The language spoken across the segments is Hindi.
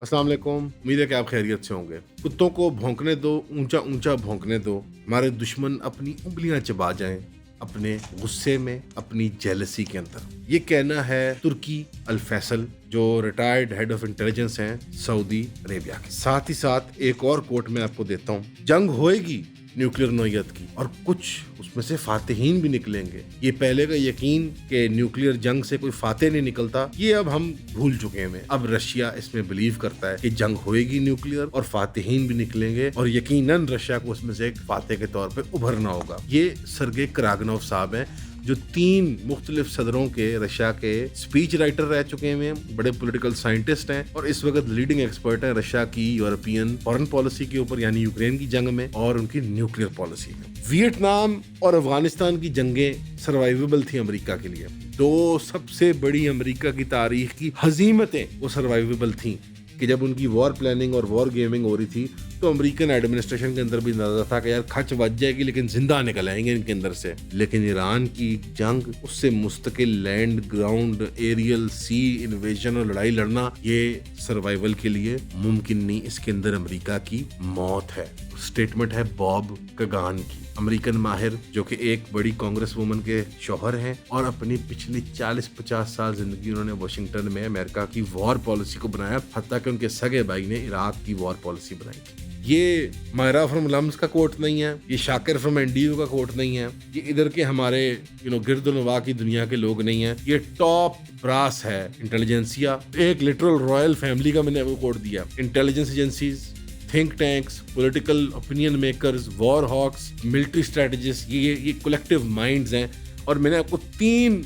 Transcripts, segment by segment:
अस्सलाम वालेकुम। उम्मीद है कि आप खैरियत से होंगे। कुत्तों को भौंकने दो, ऊंचा ऊंचा भौंकने दो। हमारे दुश्मन अपनी उंगलियां चबा जाएं अपने गुस्से में, अपनी जेलसी के अंदर। ये कहना है तुर्की अल फैसल, जो रिटायर्ड हेड ऑफ इंटेलिजेंस हैं सऊदी अरेबिया के। साथ ही साथ एक और कोट मैं आपको देता हूँ, जंग होएगी न्यूक्लियर नौयत की और कुछ उसमें से फातिहीन भी निकलेंगे। ये पहले का यकीन कि न्यूक्लियर जंग से कोई फाते नहीं निकलता, ये अब हम भूल चुके हैं। अब रशिया इसमें बिलीव करता है कि जंग होएगी न्यूक्लियर और फातिहीन भी निकलेंगे और यकीनन रशिया को उसमें से एक फाते के तौर पे उभरना होगा। ये सरगे करागनोव साहब हैं, जो 3 मुख्तलिफ सदरों के रशिया के स्पीच राइटर रह चुके हैं, बड़े पॉलिटिकल साइंटिस्ट हैं और इस वक्त लीडिंग एक्सपर्ट हैं रशिया की यूरोपियन फॉरेन पॉलिसी के ऊपर, यानी यूक्रेन की जंग में और उनकी न्यूक्लियर पॉलिसी में। वियतनाम और अफगानिस्तान की जंगें सर्वाइवेबल थी अमेरिका के लिए। 2 सबसे बड़ी अमेरिका की तारीख की हजीमतें वो सर्वाइवेबल थी कि जब उनकी वॉर प्लानिंग और वॉर गेमिंग हो रही थी तो अमेरिकन एडमिनिस्ट्रेशन के अंदर भी अंदाजा था कि यार खच बच जाएगी लेकिन जिंदा निकल आएंगे इनके अंदर से। लेकिन ईरान की जंग, उससे मुस्तकिल लैंड, ग्राउंड, एरियल, सी इन्वेजन और लड़ाई लड़ना, ये सर्वाइवल के लिए मुमकिन नहीं। इसके अंदर अमेरिका की मौत है। स्टेटमेंट है बॉब कगान की, अमेरिकन माहिर जो कि एक बड़ी कांग्रेस वुमन के शौहर हैं और अपनी पिछली 40-50 साल जिंदगी उन्होंने वाशिंगटन में अमेरिका की वॉर पॉलिसी को बनाया, हत्ता कि उनके सगे भाई ने इराक की वॉर पॉलिसी बनाई थी। ये मायरा फ्रॉम लम्स का कोट नहीं है, ये शाकिर फ्रॉम एनडीयू का कोट नहीं है, ये इधर के हमारे गिरदुनवा की दुनिया के लोग नहीं है, ये टॉप ब्रास है इंटेलिजेंसिया। एक लिटरल रॉयल फैमिली का मैंने वो कोट दिया। Intelligence agencies, think tanks, political opinion makers, war hawks, military strategist, ये कलेक्टिव माइंड्स हैं। और मैंने आपको 3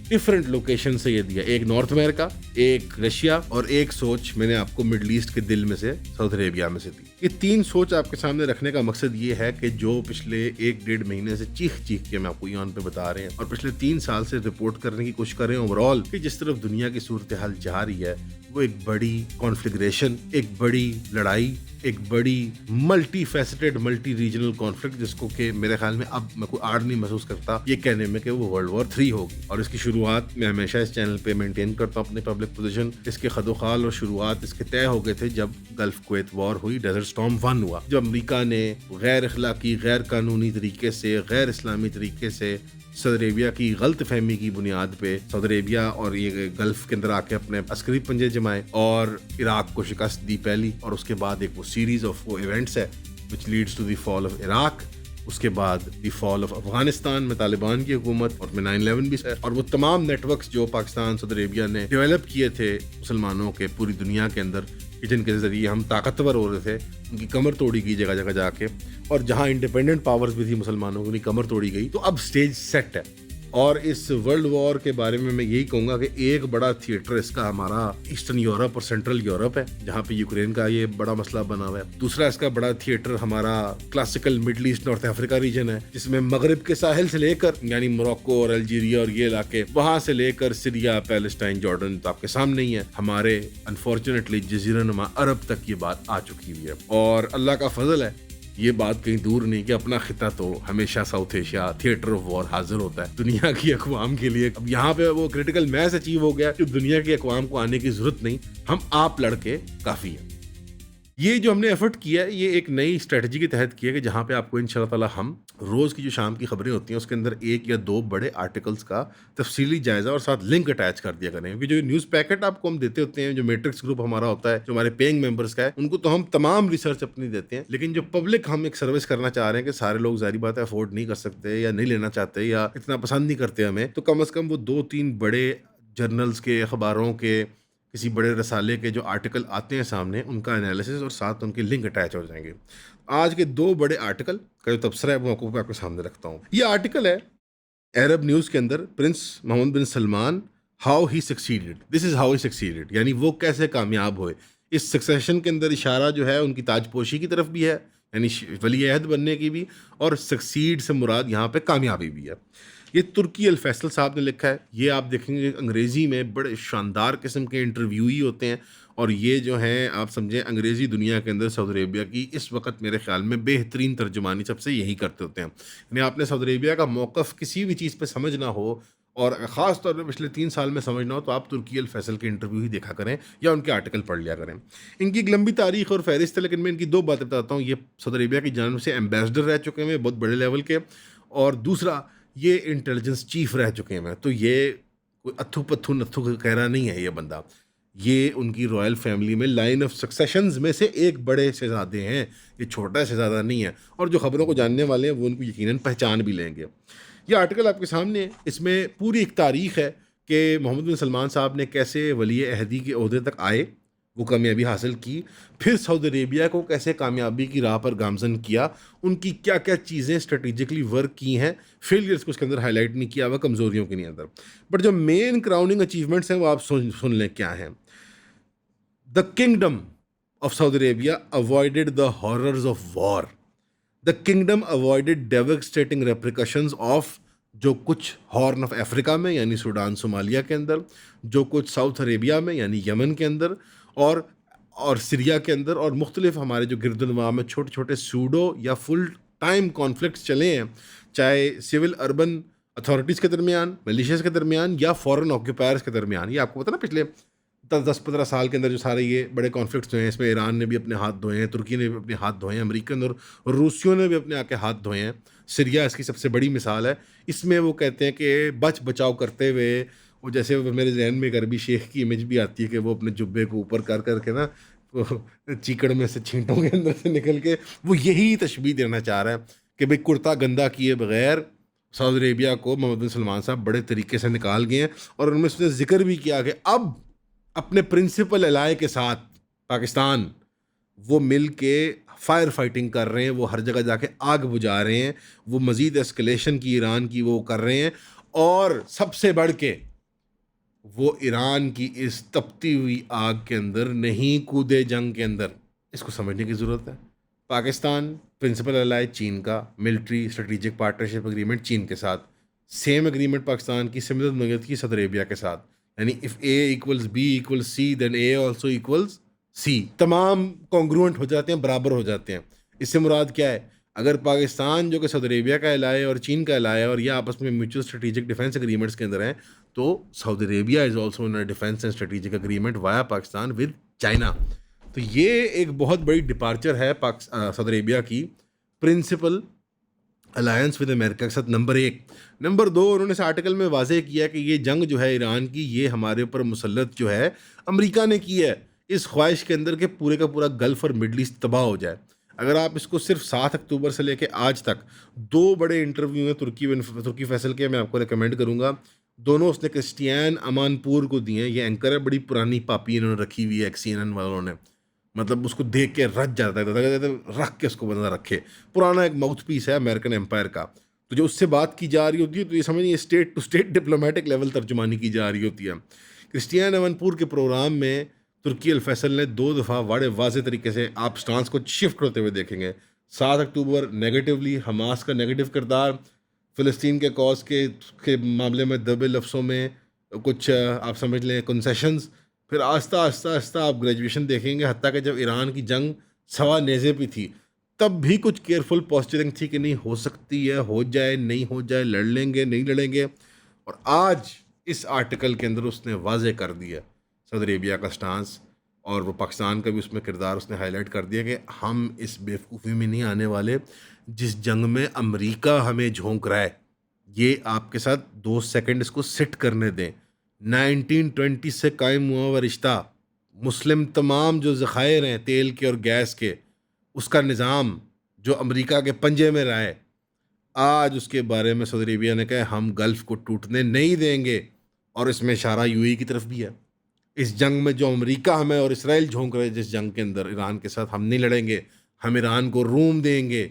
डिफरेंट लोकेशन से ये दिया, एक नॉर्थ अमेरिका, एक रशिया और एक सोच मैंने आपको मिडल ईस्ट के दिल में से सऊदी अरेबिया में से दी। ये 3 सोच आपके सामने रखने का मकसद ये है कि जो पिछले 1-1.5 महीने से चीख के मैं आपको यहाँ पे बता रहे हैं और पिछले 3 साल से रिपोर्ट करने की कोशिश कर रहे हैं ओवरऑल, कि जिस तरफ दुनिया की सूरत हाल जा रही है वो एक बड़ी कॉन्फ्लिग्रेशन, एक बड़ी लड़ाई, एक बड़ी multi faceted, multi regional conflict, जिसको कि मेरे ख्याल में अब मैं कोई आड़ नहीं महसूस करता ये कहने में कि वो वर्ल्ड वॉर 3 होगी। और इसकी शुरुआत मैं हमेशा इस चैनल पे मेंटेन करता हूँ अपनी पब्लिक पोजीशन। इसके खदोखाल और शुरुआत इसके तय हो गए थे जब गल्फ कुवैत वॉर हुई, डेजर्ट स्टॉर्म 1 हुआ, जब अमेरिका ने गैर अखलाकी, गैर कानूनी तरीके से, गैर इस्लामी तरीके से सऊदी अरेबिया की गलत फहमी की बुनियाद पे सऊदी अरेबिया और ये गल्फ के अंदर आके अपने अस्करी पंजे जमाए और इराक को शिकस्त दी पहली। और उसके बाद एक वो सीरीज ऑफ वो इवेंट्स है which leads to the fall of Iraq, उसके बाद द फॉल ऑफ अफगानिस्तान में तालिबान की हुकूमत और में 9/11 भी है। और वो तमाम नेटवर्क्स जो पाकिस्तान, सऊदी अरेबिया ने डेवलप किए थे मुसलमानों के पूरी दुनिया के अंदर, जिनके जरिए हम ताकतवर हो रहे थे, उनकी कमर तोड़ी गई जगह जगह जाके। और जहां इंडिपेंडेंट पावर्स भी थी मुसलमानों की, उनकी कमर तोड़ी गई। तो अब स्टेज सेट है। और इस वर्ल्ड वॉर के बारे में मैं यही कहूंगा कि एक बड़ा थिएटर इसका हमारा ईस्टर्न यूरोप और सेंट्रल यूरोप है, जहाँ पे यूक्रेन का ये बड़ा मसला बना हुआ है। दूसरा इसका बड़ा थिएटर हमारा classical middle east, north Africa reason है, जिसमें मगरिब के साहिल से लेकर यानी मोरक्को और अल्जीरिया और ये इलाके, वहां से लेकर सीरिया, पैलेस्टाइन, जॉर्डन तो आपके सामने ही है। हमारे अनफॉर्चुनेटली जजीरा नुमा अरब तक ये बात आ चुकी हुई है। और अल्लाह का फजल है, ये बात कहीं दूर नहीं कि अपना खिता तो हमेशा south Asia theatre of war हाजिर होता है दुनिया की अकवाम के लिए। अब यहाँ पे वो क्रिटिकल मैस अचीव हो गया कि दुनिया की अकवाम को आने की जरूरत नहीं, हम आप लड़के काफी है। ये जो हमने एफर्ट किया है, ये एक नई स्ट्रेटजी के तहत किया कि जहाँ पे आपको इंशाल्लाह ताला हम रोज़ की जो शाम की खबरें होती हैं उसके अंदर 1 या 2 बड़े आर्टिकल्स का तफसीली जायजा और साथ लिंक अटैच कर दिया करें। क्योंकि जो न्यूज़ पैकेट आपको हम देते होते हैं, जो मैट्रिक्स ग्रुप हमारा होता है, जो हमारे पेइंग मेंबर्स का है, उनको तो हम तमाम रिसर्च अपनी देते हैं, लेकिन जो पब्लिक हम एक सर्विस करना चाह रहे हैं कि सारे लोग ज़ाहिर बात है अफोर्ड नहीं कर सकते या नहीं लेना चाहते या इतना पसंद नहीं करते हमें, तो कम अज़ कम वो 2-3 बड़े जर्नल्स के, अखबारों के, किसी बड़े रसाले के जो आर्टिकल आते हैं सामने, उनका एनालिसिस और साथ उनके लिंक अटैच हो जाएंगे। आज के 2 बड़े आर्टिकल का जो तबसरा है वो आपके सामने रखता हूँ। ये आर्टिकल है अरब न्यूज़ के अंदर, Prince Mohammed bin Salman, how he succeeded, this is how he succeeded, यानी वो कैसे कामयाब हुए। इस सक्सेशन के अंदर इशारा जो है उनकी ताजपोशी की तरफ भी है, यानी वली अहद बनने की भी, और सक्सीड से मुराद यहाँ पे कामयाबी भी है। ये तुर्की अल फैसल साहब ने लिखा है। ये आप देखेंगे अंग्रेज़ी में बड़े शानदार किस्म के इंटरव्यू ही होते हैं और ये जो हैं आप समझें अंग्रेज़ी दुनिया के अंदर सऊदी अरेबिया की इस वक्त मेरे ख्याल में बेहतरीन तर्जुमानी सबसे यही करते होते हैं। यानी आपने सऊदी अरेबिया का मौक़िफ़ किसी भी चीज़ पे समझना हो और ख़ास तौर पे पिछले 3 साल में समझना हो तो आप तुर्की अल फैसल के इंटरव्यू ही देखा करें या उनके आर्टिकल पढ़ लिया करें। इनकी एक लंबी तारीख और फहरिस्त है, लेकिन मैं इनकी 2 बातें बताता हूँ। ये सऊदी अरेबिया की जानिब से एम्बेसडर रह चुके हैं बहुत बड़े लेवल के, और दूसरा ये इंटेलिजेंस चीफ रह चुके हैं। तो ये कोई अथू पत्थू नत्थू कह रहा नहीं है ये बंदा। ये उनकी रॉयल फैमिली में लाइन ऑफ सक्सेशंस में से एक बड़े शहजादे हैं, ये छोटा शहजादा नहीं है। और जो खबरों को जानने वाले हैं वो उनको यकीनन पहचान भी लेंगे। ये आर्टिकल आपके सामने है, इसमें पूरी एक तारीख है कि मोहम्मद बिन सलमान साहब ने कैसे वली अहदी के ओहदे तक आए, वो कामयाबी हासिल की, फिर सऊदी अरेबिया को कैसे कामयाबी की राह पर गामजन किया, उनकी क्या क्या चीज़ें स्ट्रेटेजिकली वर्क की हैं, फेलियर्स को उसके अंदर हाईलाइट नहीं किया हुआ, कमज़ोरियों के नहीं अंदर। बट जो मेन क्राउनिंग अचीवमेंट्स हैं वो आप सुन लें क्या हैं। The kingdom of Saudi Arabia avoided the horrors of war. The kingdom avoided devastating repercussions of जो कुछ हॉर्न ऑफ अफ्रीका में यानी सूडान सोमालिया के अंदर, जो कुछ साउथ अरेबिया में यानी यमन के अंदर, और सीरिया के अंदर, और मुख्तलिफ हमारे जो गिरदनवा में छोटे छोटे सूडो या फुल टाइम कॉन्फ्लिक्ट्स चले हैं, चाहे सिविल अर्बन अथॉरिटीज़ के दरमियान, मिलिशियाज के दरमियान, या फॉरेन ऑक्यूपायर्स के दरमियान। ये आपको पता ना पिछले 10-15 साल के अंदर जो सारे ये बड़े कॉन्फ्लिक्ट्स हुए हैं, इसमें ईरान ने भी अपने हाथ धोए हैं, तुर्की ने भी अपने हाथ धोए हैं, अमेरिकन और रूसियों ने भी अपने आके हाथ धोए हैं। सीरिया इसकी सबसे बड़ी मिसाल है। इसमें वो कहते हैं कि बच बचाव करते हुए, वो जैसे मेरे जहन में एक अरबी शेख की इमेज भी आती है कि वो अपने जुब्बे को ऊपर कर करके ना वो चीकड़ में से छींटों के अंदर से निकल के, वो यही तशबीह देना चाह रहा है कि भाई कुर्ता गंदा किए बगैर सऊदी अरेबिया को मोहम्मद बिन सलमान साहब बड़े तरीके से निकाल गए हैं। और उनमें उसने जिक्र भी किया कि अब अपने प्रिंसिपल एलाय के साथ पाकिस्तान वो मिल के फायर फाइटिंग कर रहे हैं, वो हर जगह जाके आग बुझा रहे हैं, वो मज़ीद एस्केलेशन की ईरान की वो कर रहे हैं, और सबसे बढ़ के वो ईरान की इस तपती हुई आग के अंदर नहीं कूदे जंग के अंदर। इसको समझने की ज़रूरत है। पाकिस्तान प्रिंसिपल एलाय चीन का, मिलिट्री स्ट्रेटेजिक पार्टनरशिप एग्रीमेंट चीन के साथ, सेम एग्रीमेंट पाकिस्तान की सिमिलर मदद की सऊदी अरेबिया के साथ, यानी if A equals B equals C then A also equals C. तमाम कॉन्ग्रुएंट हो जाते हैं, बराबर हो जाते हैं। इससे मुराद क्या है? अगर पाकिस्तान जो कि सऊदी अरेबिया का एलाय और चीन का एलाय है, और यह आपस में म्यूचुअल स्ट्रेटेजिक डिफेंस एग्रीमेंट्स के अंदर हैं, तो Saudi Arabia is also in defence and strategic agreement via Pakistan with China. तो ये एक बहुत बड़ी डिपार्चर है सऊदी अरेबिया की प्रिंसिपल अलायंस विद अमेरिका के साथ, नंबर 1। नंबर 2, उन्होंने इस आर्टिकल में वाज़ेह किया कि ये जंग जो है ईरान की, ये हमारे ऊपर मुसल्लत जो है अमेरिका ने की है, इस ख्वाहिश के अंदर कि पूरे का पूरा गल्फ़ और मिडल ईस्ट तबाह हो जाए। अगर आप इसको सिर्फ 7 अक्टूबर से लेके आज तक 2 बड़े इंटरव्यू हैं तुर्की फैसल के, मैं आपको रिकमेंड करूँगा। दोनों उसने क्रिस्टियान अमानपुर को दिए हैं। ये एंकर है, बड़ी पुरानी पापी इन्होंने रखी हुई है CNN वालों ने, मतलब उसको देख के रच जाता है, रख के उसको बंदा रखे। पुराना एक माउथ पीस है अमेरिकन एम्पायर का। तो जो उससे बात की जा रही होती है तो ये समझिए state to state diplomatic level तर्जुमानी की जा रही होती है। क्रिस्टियान अमनपुर के प्रोग्राम में तुर्की अल फैसल ने 2 दफ़ा बड़े वाज़े तरीके से आप स्टांस को शिफ्ट होते हुए देखेंगे। 7 अक्टूबर नेगेटिवली हमास का नेगेटिव किरदार, फ़लस्तीन के कॉज के मामले में दबे लफ्ज़ों में कुछ आप समझ लें कंसेशंस। फिर आस्ता आस्ता आस्ता आप ग्रेजुएशन देखेंगे, हत्ता कि जब ईरान की जंग सवा नेज़े पे थी तब भी कुछ केयरफुल पॉस्चरिंग थी कि नहीं हो सकती है, हो जाए नहीं हो जाए, लड़ लेंगे नहीं लड़ेंगे। और आज इस आर्टिकल के अंदर उसने वाज़े कर दिया सऊदी अरेबिया का स्टांस, और वो पाकिस्तान का भी उसमें किरदार उसने हाईलाइट कर दिया कि हम इस बेवकूफ़ी में नहीं आने वाले जिस जंग में अमेरिका हमें झोंक रहा है। ये आपके साथ 2 सेकंड इसको सिट करने दें। 1920 से कायम हुआ हुआ रिश्ता, मुस्लिम तमाम जो ज़खायर हैं तेल के और गैस के, उसका निज़ाम जो अमेरिका के पंजे में रहा है, आज उसके बारे में सऊदी अरेबिया ने कहा हम गल्फ़ को टूटने नहीं देंगे। और इसमें इशारा यूएई की तरफ भी है। इस जंग में जो अमेरिका हमें और इसराइल झोंक रहे हैं, जिस जंग के अंदर ईरान के साथ हम नहीं लड़ेंगे, हम ईरान को रूम देंगे।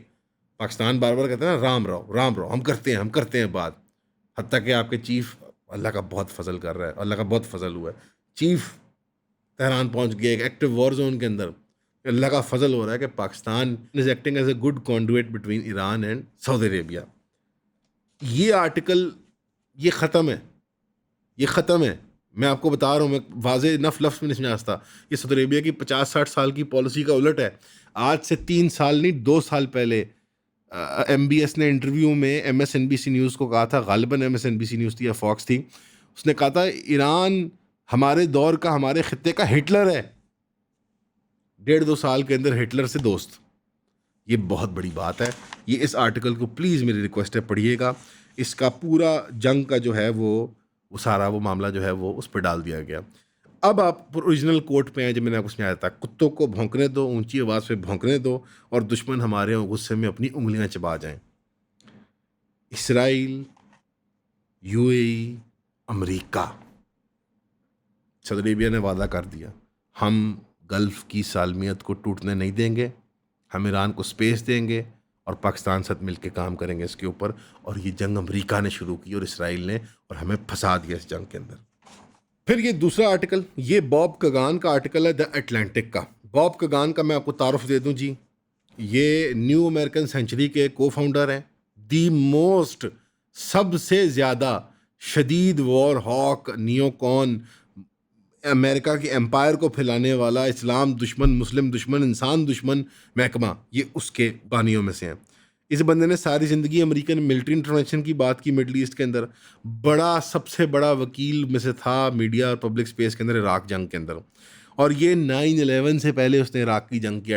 पाकिस्तान बार बार कहते हैं ना राम रहो, हम करते हैं बात। हत्ता कि आपके चीफ, अल्लाह का बहुत फजल कर रहा है, अल्लाह का बहुत फजल हुआ है, चीफ तेहरान पहुंच गया एक एक्टिव वॉर जोन के अंदर। अल्लाह का फजल हो रहा है कि Pakistan is acting as a good conduit between Iran and Saudi Arabia. ये आर्टिकल ये ख़त्म है। मैं आपको बता रहा हूँ, मैं वाज़े नफ लफ्ज़ में नहीं समझा। ये सऊदी अरेबिया की 50-60 साल की पॉलिसी का उलट है। आज से 3 साल नहीं 2 साल पहले MBS ने इंटरव्यू में MSNBC न्यूज़ को कहा था, गालिबन MSNBC न्यूज़ थी या फॉक्स थी, उसने कहा था ईरान हमारे दौर का, हमारे खित्ते का हिटलर है। 1.5-2 साल के अंदर हिटलर से दोस्त। ये बहुत बड़ी बात है। ये इस आर्टिकल को प्लीज़ मेरी रिक्वेस्ट है पढ़िएगा। इसका पूरा जंग का जो है वो सारा वो मामला जो है वो उस पर डाल दिया गया। अब आप ओरिजिनल कोर्ट पे हैं, जब मैंने आपको समझाया था, कुत्तों को भौंकने दो, ऊंची आवाज़ पे भौंकने दो, और दुश्मन हमारे गुस्से में अपनी उंगलियां चबा जाएं। Israel, UAE, America, Saudi Arabia ने वादा कर दिया, हम गल्फ़ की सालमियत को टूटने नहीं देंगे, हम ईरान को स्पेस देंगे और पाकिस्तान साथ मिलकर काम करेंगे इसके ऊपर। और ये जंग अमेरिका ने शुरू की और इसराइल ने, और हमें फंसा दिया इस जंग के अंदर। फिर ये दूसरा आर्टिकल, ये बॉब कगान का आर्टिकल है, द अटलांटिक का। बॉब कगान का मैं आपको तारुफ दे दूं जी, ये न्यू अमेरिकन सेंचुरी के को फाउंडर हैं। दी मोस्ट, सबसे ज़्यादा शदीद वॉर हॉक, नियोकॉन, अमेरिका की एम्पायर को फैलाने वाला, इस्लाम दुश्मन, मुस्लिम दुश्मन, इंसान दुश्मन महकमा, ये उसके बानियों में से हैं। इस बंदे ने सारी ज़िंदगी अमेरिकन मिलिट्री इंटरवेंशन की बात की मिडल ईस्ट के अंदर। बड़ा, सबसे बड़ा वकील में से था मीडिया और पब्लिक स्पेस के अंदर इराक जंग के अंदर। और ये 9/11 से पहले उसने इराक की जंग की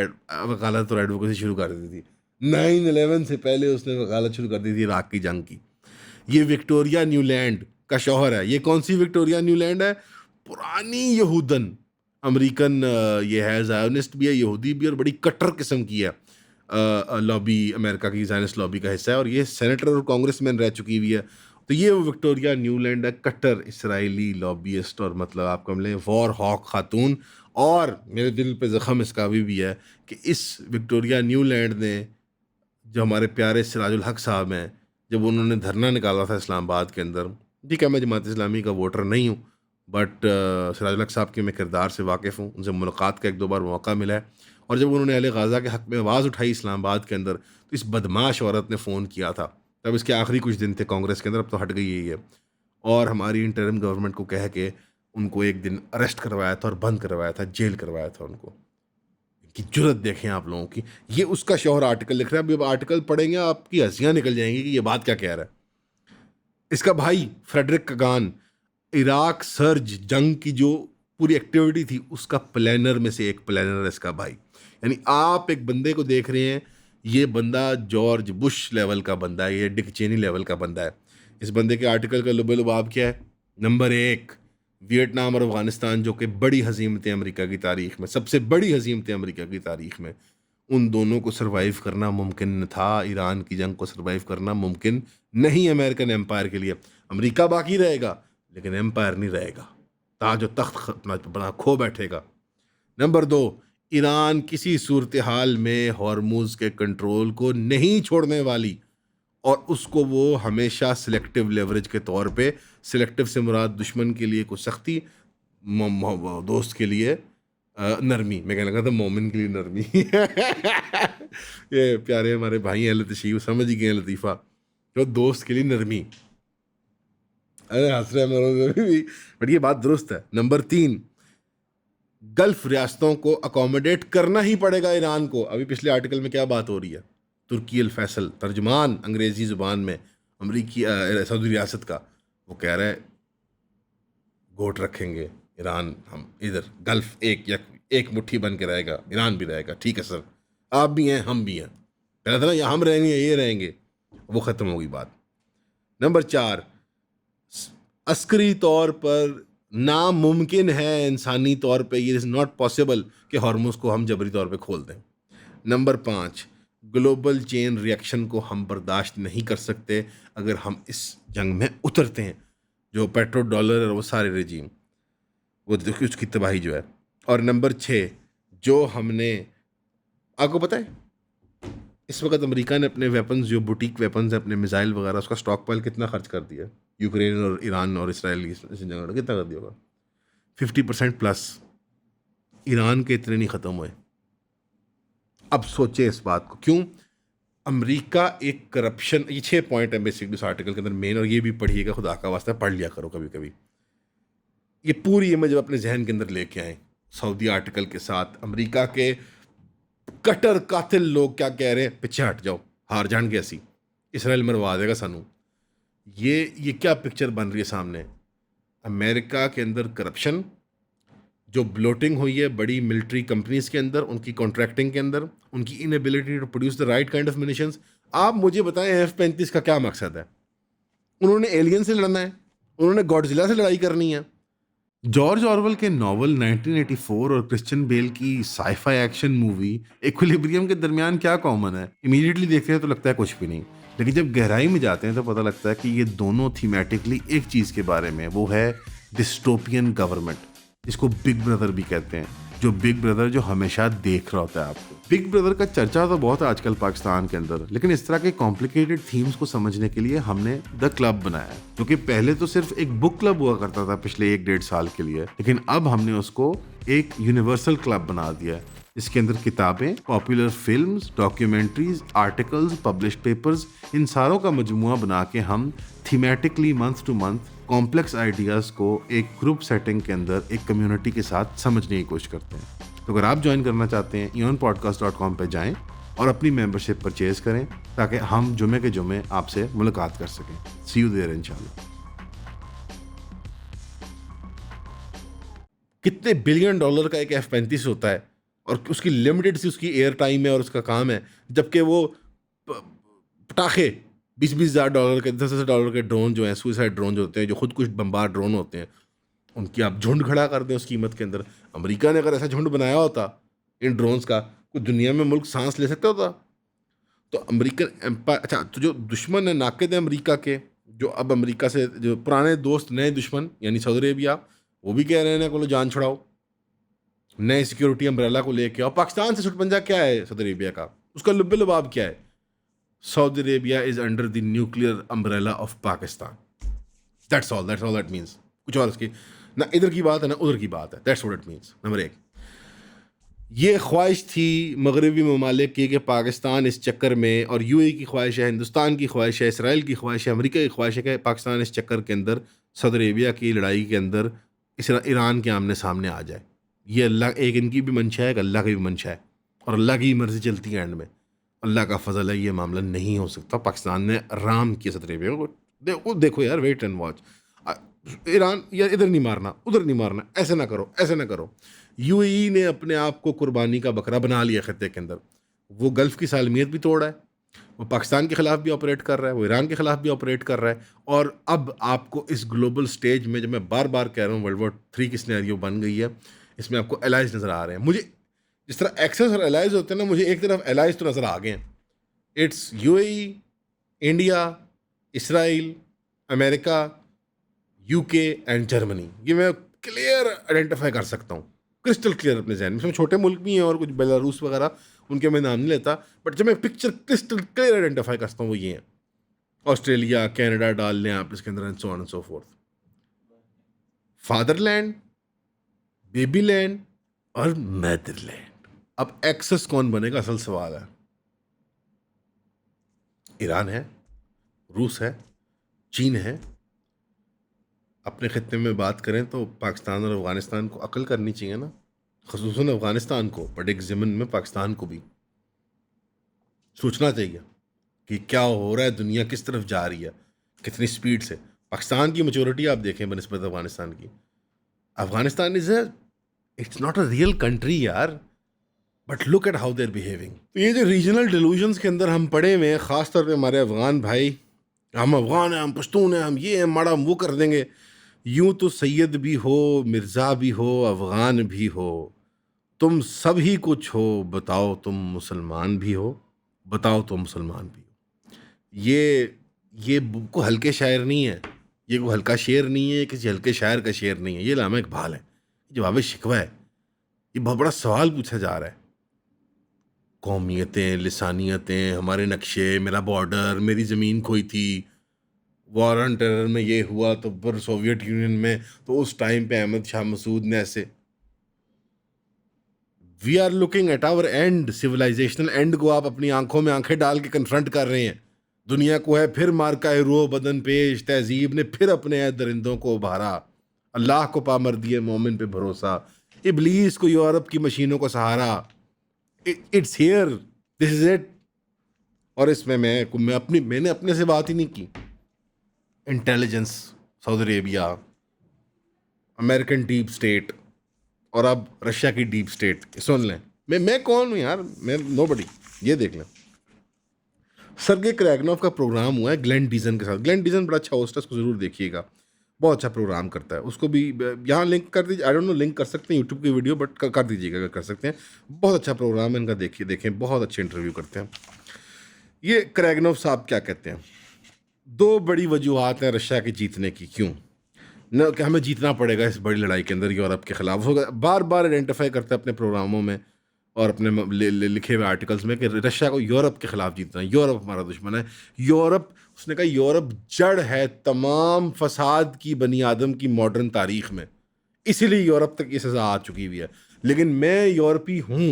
वकालत और एडवोकेसी शुरू कर दी थी। 9/11 से पहले उसने वकालत शुरू कर दी थी इराक की जंग की। ये विक्टोरिया न्यूलैंड का शौहर है। ये कौन सी विक्टोरिया न्यूलैंड है? पुरानी यहूदन अमेरिकन, ये है, ज़ायोनिस्ट भी है, यहूदी भी, और बड़ी कट्टर किस्म की है। लॉबी, अमेरिका की ज़ायोनिस्ट लॉबी का हिस्सा है, और ये सेनेटर और कांग्रेसमैन रह चुकी हुई है। तो ये वो विक्टोरिया न्यूलैंड है, कट्टर इसराइली लॉबीइस्ट, और मतलब आप कम लें वॉर हॉक खातून। और मेरे दिल पे ज़ख्म इसका भी है कि इस विक्टोरिया न्यूलैंड ने, जो हमारे प्यारे सिराजुल हक साहब हैं, जब उन्होंने धरना निकाला था इस्लामाबाद के अंदर, ठीक है मैं जमात इस्लामी का वोटर नहीं हूँ, बट सिराजुल हक साहब के मैं किरदार से वाकिफ़ हूँ, उनसे मुलाकात का 1-2 बार मौका मिला है। और जब उन्होंने अहले गाज़ा के हक़ में आवाज़ उठाई इस्लामाबाद के अंदर, तो इस बदमाश औरत ने फ़ोन किया था, तब इसके आखिरी कुछ दिन थे कांग्रेस के अंदर, अब तो हट गई यही है, और हमारी इंटरिम गवर्नमेंट को कह के उनको एक दिन अरेस्ट करवाया था और बंद करवाया था, जेल करवाया था उनको। की जुर्रत देखें आप लोगों की। ये उसका शौहर आर्टिकल लिख रहा है। अभी अब आर्टिकल पढ़ेंगे आपकी हंसियाँ निकल जाएंगी कि ये बात क्या कह रहा है। इसका भाई फ्रेडरिक कगान, इराक सर्ज जंग की जो पूरी एक्टिविटी थी उसका प्लानर में से एक प्लानर है इसका भाई। यानी आप एक बंदे को देख रहे हैं, ये बंदा जॉर्ज बुश लेवल का बंदा है, ये डिक चेनी लेवल का बंदा है। इस बंदे के आर्टिकल का लुबे-लुबाब क्या है? नंबर 1, वियतनाम और अफ़गानिस्तान, जो कि बड़ी हज़ीमतें अमेरिका की तारीख़ में, सबसे बड़ी हज़ीमतें अमेरिका की तारीख़ में, उन दोनों को सर्वाइव करना मुमकिन था। ईरान की जंग को सर्वाइव करना मुमकिन नहीं अमेरिकन एम्पायर के लिए। अमेरिका बाकी रहेगा लेकिन एम्पायर नहीं रहेगा, ताज और तख्त अपना खो बैठेगा। नंबर 2, ईरान किसी सूरत हाल में हॉर्मुज़ के कंट्रोल को नहीं छोड़ने वाली, और उसको वो हमेशा सिलेक्टिव लेवरेज के तौर पे, सिलेक्टिव से मुराद दुश्मन के लिए कुछ सख्ती, दोस्त के लिए नरमी। मैं कहने लगा था मोमिन के लिए नरमी। ये प्यारे हमारे भाई हैं लतीफ़, समझ ही गए लतीफ़ा, तो दोस्त के लिए नरमी। अरे हंस रहे हैं भी, बट ये बात दुरुस्त है। नंबर 3, गल्फ रियासतों को अकोमोडेट करना ही पड़ेगा ईरान को। अभी पिछले आर्टिकल में क्या बात हो रही है? तुर्की अल फैसल, तर्जमान अंग्रेज़ी ज़ुबान में अमरीकी सऊदी रियासत का, वो कह रहा है गोट रखेंगे ईरान, हम इधर गल्फ एक मुट्ठी बन के रहेगा, ईरान भी रहेगा। ठीक है सर, आप भी हैं हम भी हैं। पहला था ना या हम रहेंगे या ये रहेंगे, वो ख़त्म होगी बात। नंबर 4, अस्करी तौर पर नामुमकिन है, इंसानी तौर पे ये इज़ नॉट पॉसिबल कि हॉर्मुज़ को हम जबरी तौर पे खोल दें। नंबर 5, ग्लोबल चेन रिएक्शन को हम बर्दाश्त नहीं कर सकते अगर हम इस जंग में उतरते हैं। जो पेट्रो डॉलर और वो सारे रजीम, वो देखिए उसकी तबाही जो है। और नंबर 6, जो हमने, आपको पता है इस वक्त अमेरिका ने अपने वेपन्स, जो बुटीक वेपन्स हैं, अपने मिसाइल वगैरह, उसका स्टॉक पाइल कितना खर्च कर दिया? यूक्रेन और ईरान और इसराइल की जंग कितना कर दिया होगा? 50% प्लस। ईरान के इतने नहीं ख़त्म हुए। अब सोचे इस बात को, क्यों? अमेरिका एक करप्शन, ये 6 पॉइंट है बेसिकली इस आर्टिकल के अंदर मेन, और ये भी पढ़िएगा, खुदा का वास्ता पढ़ लिया करो कभी कभी। ये पूरी इमेज जब अपने जहन के अंदर लेके आए सऊदी आर्टिकल के साथ, अमेरिका के कट्टर कातिल लोग क्या कह रहे हैं, पीछे हट जाओ, हार जाएंगे ऐसी, इसराइल मरवा देगा सानू। ये क्या पिक्चर बन रही है सामने? अमेरिका के अंदर करप्शन, जो ब्लोटिंग हुई है बड़ी मिलिट्री कंपनीज के अंदर, उनकी कॉन्ट्रैक्टिंग के अंदर, उनकी inability to produce the right kind of munitions। आप मुझे बताएं F-35 का क्या मकसद है? उन्होंने एलियन से लड़ना है, उन्होंने गॉडजिला से लड़ाई करनी है। जॉर्ज ऑरवेल के नॉवल 1984 और क्रिश्चियन बेल की साइफाई एक्शन मूवी इक्विलिब्रियम के दरमियान क्या कॉमन है? इमीडिएटली देखते हैं तो लगता है कुछ भी नहीं, लेकिन जब गहराई में जाते हैं तो पता लगता है कि ये दोनों थीमेटिकली एक चीज़ के बारे में, वो है डिस्टोपियन गवर्नमेंट, जिसको बिग ब्रदर भी कहते हैं। जो बिग ब्रदर जो हमेशा देख रहा होता है आपको। बिग ब्रदर का चर्चा तो बहुत है आजकल पाकिस्तान के अंदर, लेकिन इस तरह के कॉम्प्लिकेटेड थीम्स को समझने के लिए हमने द क्लब बनाया है, क्योंकि पहले तो सिर्फ एक बुक क्लब हुआ करता था पिछले 1-1.5 साल के लिए, लेकिन अब हमने उसको एक यूनिवर्सल क्लब बना दिया है, इसके अंदर किताबें, popular films, documentaries, articles, published papers, इन सारों का मजमुआ बना के हम thematically month to month complex ideas को एक ग्रुप सेटिंग के अंदर एक कम्युनिटी के साथ समझने की कोशिश करते हैं। तो अगर आप ज्वाइन करना चाहते हैं eonpodcast.com पे जाएं और अपनी मेंबरशिप परचेज करें, ताकि हम जुमे के जुमे आपसे मुलाकात कर सकें। सी यू देयर इंशाल्लाह। कितने बिलियन डॉलर का एक F-35 होता है और उसकी लिमिटेड सी उसकी एयर टाइम है और उसका काम है, जबकि वो पटाखे $20,000 के, $10,000 के ड्रोन जो हैं, सुइसाइड ड्रोन जो होते हैं, जो खुद कुछ बम्बार ड्रोन होते हैं, उनकी आप झुंड खड़ा कर दें उस कीमत के अंदर। अमेरिका ने अगर ऐसा झुंड बनाया होता इन ड्रोन्स का, कुछ दुनिया में मुल्क सांस ले सकता होता? तो अमेरिकन एम्पायर, अच्छा, तो जो दुश्मन है नाकिद है अमेरिका के, जो अब अमेरिका से जो पुराने दोस्त नए दुश्मन यानी सऊदी अरेबिया, वो भी कह रहे हैं को जान छुड़ाओ, नए सिक्योरिटी अम्ब्रेला को लेके आओ। पाकिस्तान से सुटपंजा क्या है सऊदी अरेबिया का? उसका लुब्बे लुबाब क्या है? Saudi Arabia is under the nuclear umbrella of Pakistan. That's all that means. कुछ और इसकी ना इधर की बात है ना उधर की बात है। That's what it means. Number 1, ये ख्वाहिश थी मगरबी ममालिक की कि पाकिस्तान इस चक्कर में, और यूएई की ख्वाहिश है, हिंदुस्तान की ख्वाहिश है, इसराइल की ख्वाहिश है, अमेरिका की ख्वाहिश है कि पाकिस्तान इस चक्कर के अंदर सऊदी अरेबिया की लड़ाई के अंदर ईरान के आमने सामने आ जाए। ये अल्लाह, एक इनकी भी मंशा है, एक अल्लाह की भी मंशा है, और अल्लाह की मर्जी चलती है एंड में। अल्लाह का फजल है, ये मामला नहीं हो सकता। पाकिस्तान ने आराम किया सऊदी अरेबिया को। देखो यार, वेट एंड वॉच। ईरान यार इधर नहीं मारना, उधर नहीं मारना, ऐसे ना करो, ऐसे ना करो। यूएई ने अपने आप को कुर्बानी का बकरा बना लिया खत्ते के अंदर। वो गल्फ़ की सालमियत भी तोड़ा है, वो पाकिस्तान के ख़िलाफ़ भी ऑपरेट कर रहा है, वो ईरान के ख़िलाफ़ भी ऑपरेट कर रहा है। और अब आपको इस ग्लोबल स्टेज में, जब मैं बार बार कह रहा हूँ वर्ल्ड वॉर 3 की सिनेरियो बन गई है, इसमें आपको एलाइज नज़र आ रहे हैं। मुझे जिस तरह एक्सेस और एलाइज होते हैं ना, मुझे एक तरफ एलाइज तो नज़र आ गए हैं। It's UAE, India, Israel, America, UK and Germany. ये मैं क्लियर आइडेंटिफाई कर सकता हूँ, क्रिस्टल क्लियर अपने जहन में। इसमें छोटे मुल्क भी हैं और कुछ बेलारूस वगैरह, उनके मैं नाम नहीं लेता, बट जब मैं पिक्चर क्रिस्टल क्लियर आइडेंटिफाई करता हूँ वो ये हैं। ऑस्ट्रेलिया, कनाडा डाल लें आप इसके अंदर, and so on and so forth. Fatherland, babyland और मैदरलैंड। अब एक्सेस कौन बनेगा, असल सवाल है। ईरान है, रूस है, चीन है। अपने खत्ते में बात करें तो पाकिस्तान और अफ़गानिस्तान को अकल करनी चाहिए ना, ख़ुसूसन अफ़गानिस्तान को, बट एक ज़िमन में पाकिस्तान को भी सोचना चाहिए कि क्या हो रहा है, दुनिया किस तरफ जा रही है, कितनी स्पीड से। पाकिस्तान की मैच्योरिटी आप देखें बनिस्बत अफ़गानिस्तान की। Afghanistan it's not a real country यार, but look at how they're behaving. तो ये जो रीजनल डिलूजन्स के अंदर हम पड़े हुए हैं, ख़ासतौर पे हमारे अफ़गान भाई, हम अफ़गान हैं, हम पश्तून हैं, हम ये हैं, माड़ा हम वो कर देंगे। यूं तो सैयद भी हो, मिर्ज़ा भी हो, अफ़गान भी हो, तुम सब ही कुछ हो, बताओ तुम मुसलमान भी हो, बताओ तुम मुसलमान भी हो। ये कोई हल्के शायर नहीं है, ये कोई हल्का शेर नहीं है, किसी हल्के शायर का शेर नहीं है, ये लामा इकबाल है। जवाब शिकवा है, ये बहुत बड़ा सवाल पूछा जा रहा है। कौमियतें, लिसानियतें, हमारे नक्शे, मेरा बॉर्डर, मेरी ज़मीन खोई थी, वॉर ऑन टेरर में ये हुआ, तो फिर सोवियत यूनियन में तो उस टाइम पे अहमद शाह मसूद ने ऐसे। We are looking at our end, civilisational end को आप अपनी आंखों में आंखें डाल के कन्फ्रंट कर रहे हैं। दुनिया को है फिर मार का रूह बदन पेश, तहजीब ने फिर अपने दरिंदों को उभारा, अल्लाह को पामर दिए मोमिन पे भरोसा, इबलीस को यूरोप की मशीनों को सहारा। It's here, this is it. और इसमें मैंने अपने से बात ही नहीं की। Intelligence, Saudi Arabia, American deep state और अब रशिया की डीप स्टेट, सुन लें। मैं कौन हूँ यार, मैं नोबडी। ये देख लें, सर्गे क्रैगनॉफ का प्रोग्राम हुआ है ग्लेन डीजन के साथ। ग्लेन डीजन बड़ा अच्छा होस्ट है, उसको ज़रूर देखिएगा, बहुत अच्छा प्रोग्राम करता है। उसको भी यहाँ लिंक कर दीजिए, आई डोंट नो लिंक कर सकते हैं यूट्यूब की वीडियो, बट कर दीजिएगा अगर कर सकते हैं। बहुत अच्छा प्रोग्राम है इनका, देखिए देखें, बहुत अच्छे इंटरव्यू करते हैं। ये क्रैगनॉफ साहब क्या कहते हैं, दो बड़ी वजूहत हैं रशिया के जीतने की, क्यों न कि हमें जीतना पड़ेगा इस बड़ी लड़ाई के अंदर यूरोप के खिलाफ। होगा बार बार आइडेंटिफाई करते हैं अपने प्रोग्रामों में और अपने लिखे हुए आर्टिकल्स में कि रशिया को यूरोप के खिलाफ जीतना है, यूरोप हमारा दुश्मन है। यूरोप, उसने कहा यूरोप जड़ है तमाम फसाद की बनी आदम की मॉडर्न तारीख में, इसीलिए यूरोप तक ये सज़ा आ चुकी हुई है। लेकिन मैं यूरोपी हूँ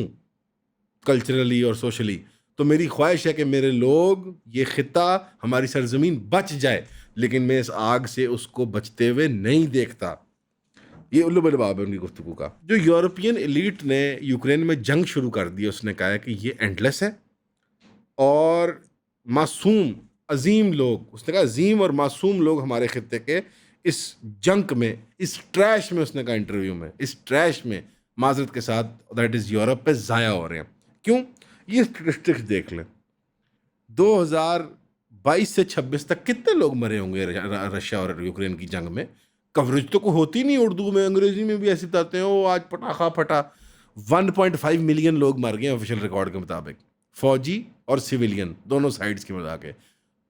कल्चरली और सोशली, तो मेरी ख्वाहिश है कि मेरे लोग, ये खिता, हमारी सरजमीन बच जाए, लेकिन मैं इस आग से उसको बचते हुए नहीं देखता। ये उल्लू बलबाब है उनकी गुफ्तगू का। जो यूरोपियन एलीट ने यूक्रेन में जंग शुरू कर दी, उसने कहा है कि ये एंडलेस है और मासूम अजीम लोग, उसने कहा अजीम और मासूम लोग हमारे खित्ते के इस जंग में, इस ट्रैश में, उसने कहा इंटरव्यू में, इस ट्रैश में माजरत के साथ, दैट इज़ यूरोप पे ज़ाया हो रहे हैं। क्यों? ये स्टेटिस्टिक्स देख लें, 2022 से 26 तक कितने लोग मरे होंगे रशिया और यूक्रेन की जंग में। कवरेज तो कोई होती नहीं उर्दू में, अंग्रेजी में भी ऐसे बताते हैं, वो आज पटाखा फटा। 1.5 मिलियन लोग मर गए ऑफिशियल रिकॉर्ड के मुताबिक, फौजी और सिविलियन दोनों साइड्स की मिला के।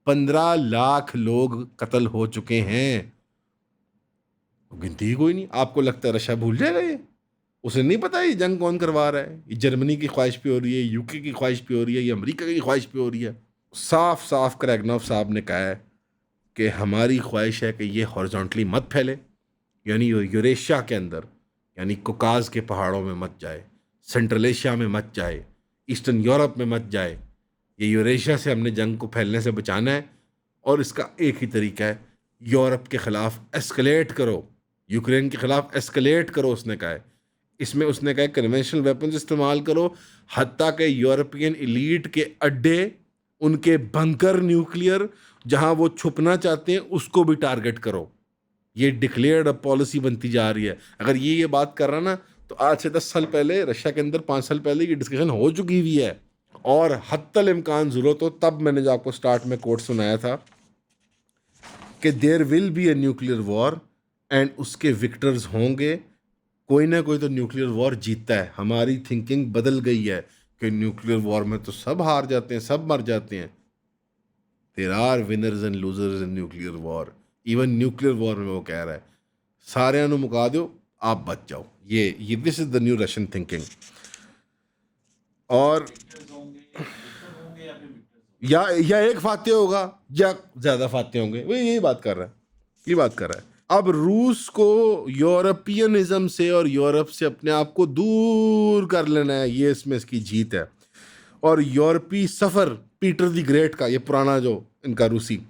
15 लाख लोग कत्ल हो चुके हैं, गिनती ही कोई नहीं। आपको लगता है रशिया भूल जाएगा ये? उसे नहीं पता ये जंग कौन करवा रहा है, ये जर्मनी की ख्वाहिश पे हो रही है, यूके की ख्वाहिश पे हो रही है, ये अमेरिका की ख्वाहिश पे हो रही है। साफ साफ क्रैगनॉफ साहब ने कहा है कि हमारी ख्वाहिश है कि ये हॉरिजॉन्टली मत फैले, यानी यूरेशिया के अंदर, यानी कोकाज के पहाड़ों में मत जाए, सेंट्रल एशिया में मत जाए, ईस्टर्न यूरोप में मत जाए। ये यूरेशिया से हमने जंग को फैलने से बचाना है, और इसका एक ही तरीका है, यूरोप के ख़िलाफ़ एस्केलेट करो, यूक्रेन के ख़िलाफ़ एस्केलेट करो। उसने कहा है, इसमें उसने कहा कन्वेंशनल वेपन्स इस्तेमाल करो, हत्ता के यूरोपियन एलीट के अड्डे, उनके बंकर न्यूक्लियर जहां वो छुपना चाहते हैं, उसको भी टारगेट करो। ये डिक्लेयर्ड पॉलिसी बनती जा रही है। अगर ये बात कर रहा ना, तो आज से 10 साल पहले रशिया के अंदर, 5 साल पहले ये डिस्कशन हो चुकी हुई है। और हत्तल इम्कान ज़रूरत हो, तब मैंने जो आपको स्टार्ट में कोट सुनाया था कि there will be a nuclear war and उसके विक्टर्स होंगे। कोई ना कोई तो न्यूक्लियर वॉर जीतता है। हमारी थिंकिंग बदल गई है कि न्यूक्लियर वॉर में तो सब हार जाते हैं, सब मर जाते हैं। There are winners and losers in nuclear war. Even nuclear war में वो कह रहा है सारे मुका दो, आप बच जाओ। ये this is the new Russian thinking. और या एक फातेह होगा या ज़्यादा फातेह होंगे, वो यही बात कर रहा है, ये बात कर रहा है। अब रूस को यूरोपियनिज्म से और यूरोप से अपने आप को दूर कर लेना है, ये इसमें इसकी जीत है। और यूरोपी सफ़र पीटर द ग्रेट का, ये पुराना जो इनका रूसी,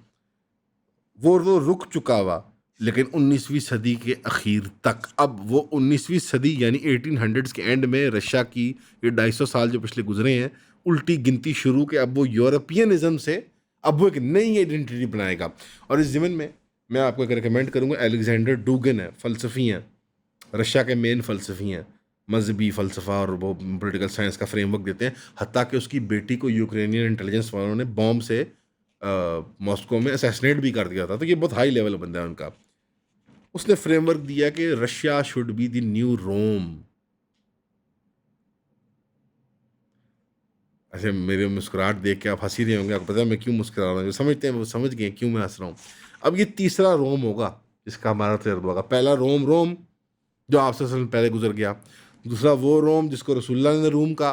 वो तो रुक चुका हुआ, लेकिन 19वीं सदी के अखीर तक, अब वो 19वीं सदी यानी 1800s के एंड में रशिया की ये 250 साल जो पिछले गुजरे हैं, उल्टी गिनती शुरू के अब वो यूरोपियनिज्म से अब वो एक नई आइडेंटिटी बनाएगा। और इस ज़मीन में मैं आपको एक रिकमेंड करूँगा, अलेक्जेंडर डुगिन है, फ़लसफ़ी हैं, रशिया के मेन फ़लसफ़ी हैं, मजहबी फ़लसफ़ा और वो पॉलिटिकल साइंस का फ्रेमवर्क देते हैं। हत्ता कि उसकी बेटी को यूक्रेनियन इंटेलिजेंस वालों ने बॉम्ब से मॉस्को में असैसिनेट भी कर दिया था। तो ये बहुत हाई लेवल बंदा है उनका। उसने फ्रेमवर्क दिया कि Russia should be the new Rome. ऐसे मेरे मुस्कुराहट देख के आप हंसी रहे होंगे, आपको पता है मैं क्यों मुस्कुरा रहा हूँ, जो समझते हैं वो समझ गए क्यों मैं हंस रहा हूँ। अब ये तीसरा रोम होगा जिसका हमारा तजर्बा होगा। पहला रोम जो आपसे पहले गुजर गया, दूसरा वो रोम जिसको रसूलुल्लाह ने रूम का,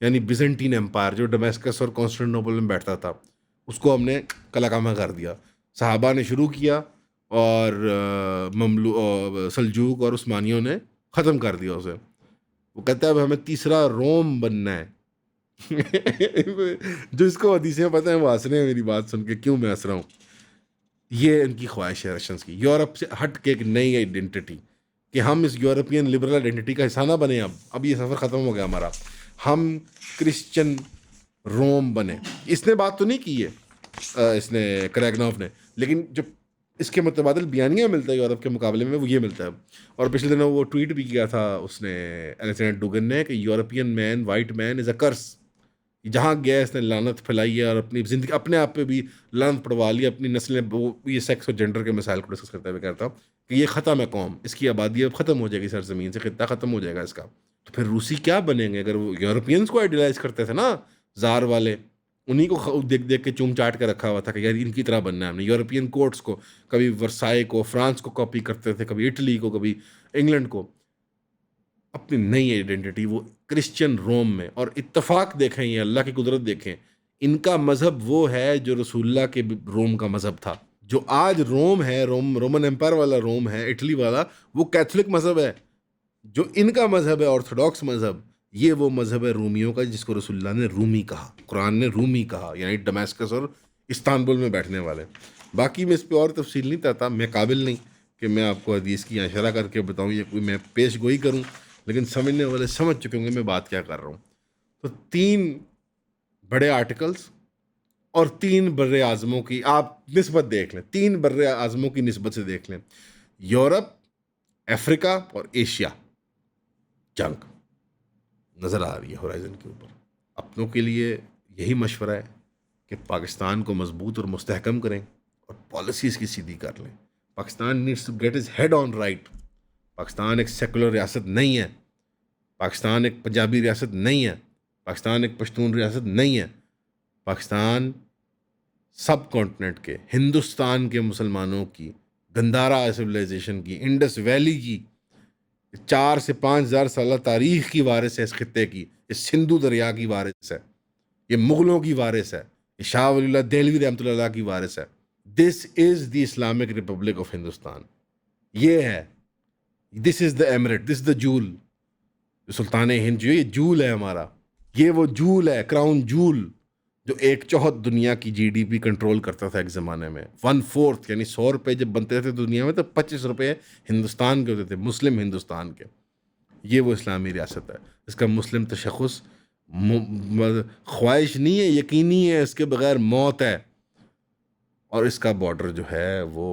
यानी बिजेंटीन एम्पायर जो डमेस्कस और कॉन्स्टेंटिनोपल में बैठता था, उसको हमने कलाकामा कर दिया। सहाबा ने शुरू किया और सल्जूक और उस्मानियों ने ख़त्म कर दिया उसे। वो कहता है अब हमें तीसरा रोम बनना है। जो इसको हदीसें पता है वो हंस रहे हैं मेरी बात सुन के, क्यों मैं हंस रहा हूँ। ये इनकी ख्वाहिश है रशियंस की, यूरोप से हट के एक नई आइडेंटिटी, कि हम इस यूरोपियन लिबरल आइडेंटिटी का हिस्सा ना बने। अब ये सफ़र ख़त्म हो गया हमारा, हम क्रिश्चियन रोम बने। इसने बात तो नहीं की है इसने करैगनॉफ ने, लेकिन जो इसके मुतबादिल बयानिया मिलता है यूरोप के मुकाबले में वो ये मिलता है। और पिछले दिनों वो ट्वीट भी किया था उसने, अलेक्जेंडर डुगन ने, कि European man, white man is a curse. जहाँ गया इसने लानत फैलाई है और अपनी ज़िंदगी अपने आप पे भी लानत पड़वा ली अपनी नस्लें। वो ये सेक्स और जेंडर के मसाइल को डिस्कस करते हुए कहता हूँ कि ये ख़त्म है कौम, इसकी आबादी अब ख़त्म हो जाएगी सरजमीन से, खित्ता ख़त्म हो जाएगा इसका। तो फिर रूसी क्या बनेंगे? अगर वो यूरोपियंस को आइडियलाइज करते थे ना, जार वाले, उन्हीं को देख देख के चूम चाट के रखा हुआ था कि यार इनकी तरह बनना है हमने। यूरोपियन कोर्ट्स को, कभी वर्साई को, फ्रांस को कॉपी करते थे, कभी इटली को, कभी इंग्लैंड को। अपनी नई आइडेंटिटी वो क्रिश्चियन रोम में, और इत्तेफाक देखें, ये अल्लाह की कुदरत देखें, इनका मज़हब वो है जो रसूलुल्लाह के रोम का मज़हब था। जो आज रोम है, रोमन एम्पायर वाला रोम है, इटली वाला, वो कैथोलिक मज़हब है। जो इनका मज़हब है ऑर्थोडॉक्स मज़हब, ये वो मज़हब है रूमियों का, जिसको रसूलुल्लाह ने रूमी कहा, कुरान ने रूमी कहा, यानी दमास्कस और इस्तांबुल में बैठने वाले। बाकी मैं इस पर और तफसील नहीं चाहता, मैं काबिल नहीं कि मैं आपको हदीस की इशारा करके बताऊँ, ये कोई मैं पेश गोई करूँ, लेकिन समझने वाले समझ चुके होंगे मैं बात क्या कर रहा हूँ। तो 3 बड़े आर्टिकल्स और 3 बर्रे आज़मों की आप निस्बत देख लें, 3 बर्रे आज़मों की निस्बत से देख लें। यूरोप, अफ्रीका और एशिया, जंग नज़र आ रही है होराइज़न के ऊपर। अपनों के लिए यही मशवरा है कि पाकिस्तान को मजबूत और मुस्तहकम करें और पॉलिसीज़ की सीधी कर लें। Pakistan needs to get is head on right. Pakistan एक सेकुलर रियासत नहीं है, पाकिस्तान एक पंजाबी रियासत नहीं है, पाकिस्तान एक पश्तून रियासत नहीं है। पाकिस्तान सब कॉन्टिनेंट के, हिंदुस्तान के मुसलमानों की, गंदारा सिविलाइजेशन की, इंडस वैली की 4 से 5,000 साल तारीख की वारिस है इस खित्ते की। ये सिंधु दरिया की वारिस है, ये मुग़लों की वारिस है, ये शाह वलीउल्लाह देहलवी रहमतुल्लाह की वारिस है। This is the Islamic republic of Hindustan. ये है, this is the emirate, this the jewel. सुल्तान हिंद जो ये जूल है हमारा, ये वो जूल है, क्राउन जूल, जो 1/4 दुनिया की जीडीपी कंट्रोल करता था एक ज़माने में। 1/4 यानी 100 रुपये जब बनते थे दुनिया में, तो 25 रुपये हिंदुस्तान के होते थे, मुस्लिम हिंदुस्तान के। ये वो इस्लामी रियासत है। इसका मुस्लिम तशख़्ख़ुस ख्वाहिश नहीं है, यकीनी है, इसके बगैर मौत है। और इसका बॉर्डर जो है वो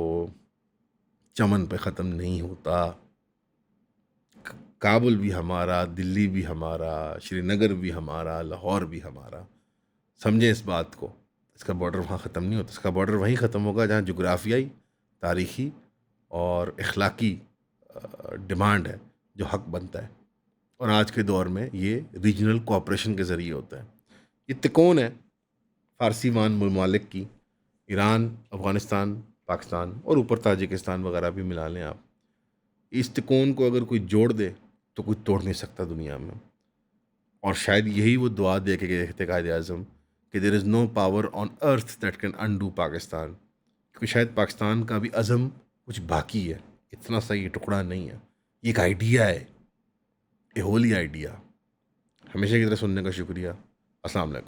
चमन पे ख़त्म नहीं होता। काबुल भी हमारा, दिल्ली भी हमारा, श्रीनगर भी हमारा, लाहौर भी हमारा। समझें इस बात को, इसका बॉर्डर वहाँ ख़त्म नहीं होता। इसका बॉर्डर वहीं ख़त्म होगा जहाँ जोग्राफियाई, तारीख़ी और अखलाकी डिमांड है, जो हक बनता है। और आज के दौर में ये रीजनल कोऑपरेशन के ज़रिए होता है। ये तिकोन है फ़ारसी वान ममालिक की, ईरान, अफ़गानिस्तान, पाकिस्तान और ऊपर ताजिकिस्तान वगैरह भी मिला लें आप। इस तिकोन को अगर कोई जोड़ दे तो कोई तोड़ नहीं सकता दुनिया में। और शायद यही वो दुआ दे के गए थे कायद आज़म कि there is no power on earth that can undo Pakistan. क्योंकि शायद पाकिस्तान का भी अज़म कुछ बाकी है, इतना सा ये टुकड़ा नहीं है। ये एक आइडिया है, ए होली आइडिया। हमेशा की तरह सुनने का शुक्रिया। अस्सलाम वालेकुम।